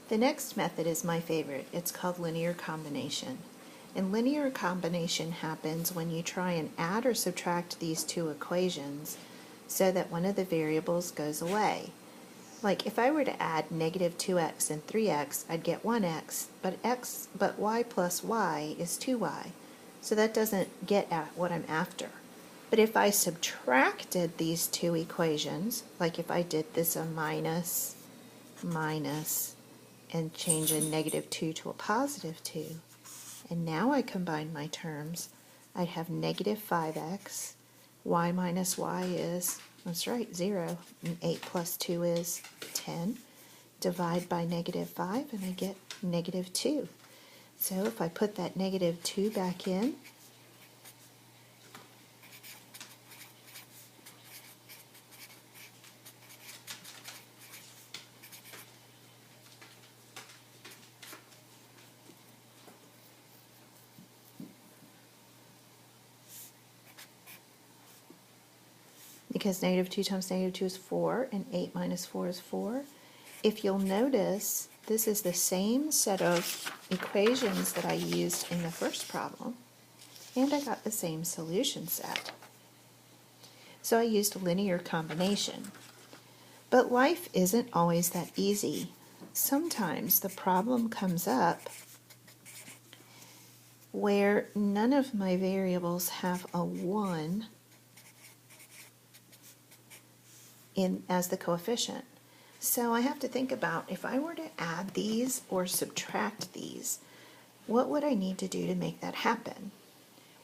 The next method is my favorite. It's called linear combination. And linear combination happens when you try and add or subtract these two equations so that one of the variables goes away. Like if I were to add negative 2x and 3x, I'd get 1x, but y plus y is 2y. So that doesn't get at what I'm after. But if I subtracted these two equations, like if I did this a minus, and change a negative 2 to a positive 2, and now I combine my terms, I'd have negative 5x, y minus y is, that's right, 0, and 8 plus 2 is 10. Divide by negative 5 and I get negative 2. So if I put that negative 2 back in, because negative 2 times negative 2 is 4, and 8 minus 4 is 4. If you'll notice, this is the same set of equations that I used in the first problem, and I got the same solution set. So I used linear combination. But life isn't always that easy. Sometimes the problem comes up where none of my variables have a 1 as the coefficient. So I have to think about if I were to add these or subtract these, what would I need to do to make that happen?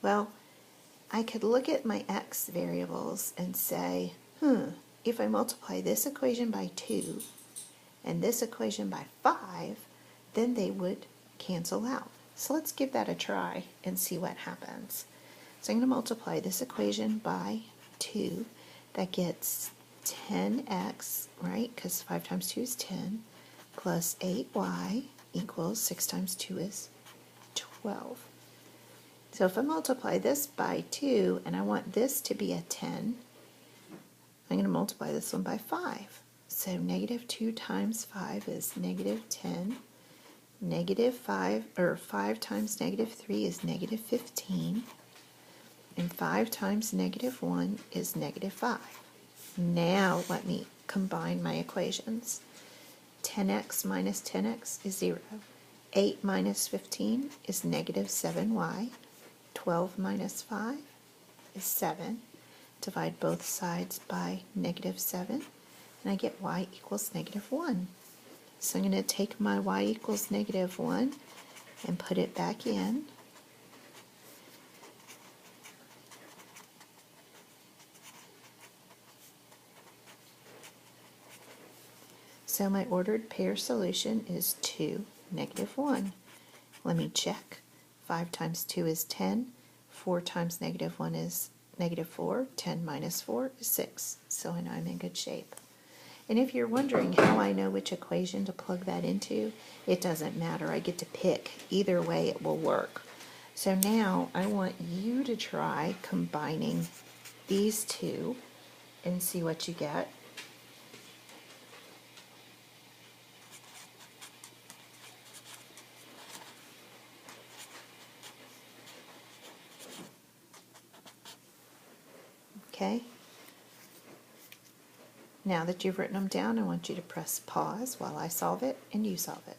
Well, I could look at my x variables and say, if I multiply this equation by 2 and this equation by 5, then they would cancel out. So let's give that a try and see what happens. So I'm going to multiply this equation by 2. That gets 10x, right, because 5 times 2 is 10, plus 8y equals 6 times 2 is 12. So if I multiply this by 2 and I want this to be a 10, I'm going to multiply this one by 5. So negative 2 times 5 is negative 10. Negative 5, or 5 times negative 3 is negative 15. And 5 times negative 1 is negative 5. Now let me combine my equations. 10x minus 10x is 0. 8 minus 15 is negative 7y. 12 minus 5 is 7. Divide both sides by negative 7, and I get y equals negative 1. So I'm going to take my y equals negative 1 and put it back in. So my ordered pair solution is 2, negative 1. Let me check. 5 times 2 is 10. 4 times negative 1 is negative 4. 10 minus 4 is 6. So I know I'm in good shape. And if you're wondering how I know which equation to plug that into, it doesn't matter. I get to pick. Either way it will work. So now I want you to try combining these two and see what you get. Okay? Now that you've written them down, I want you to press pause while I solve it and you solve it.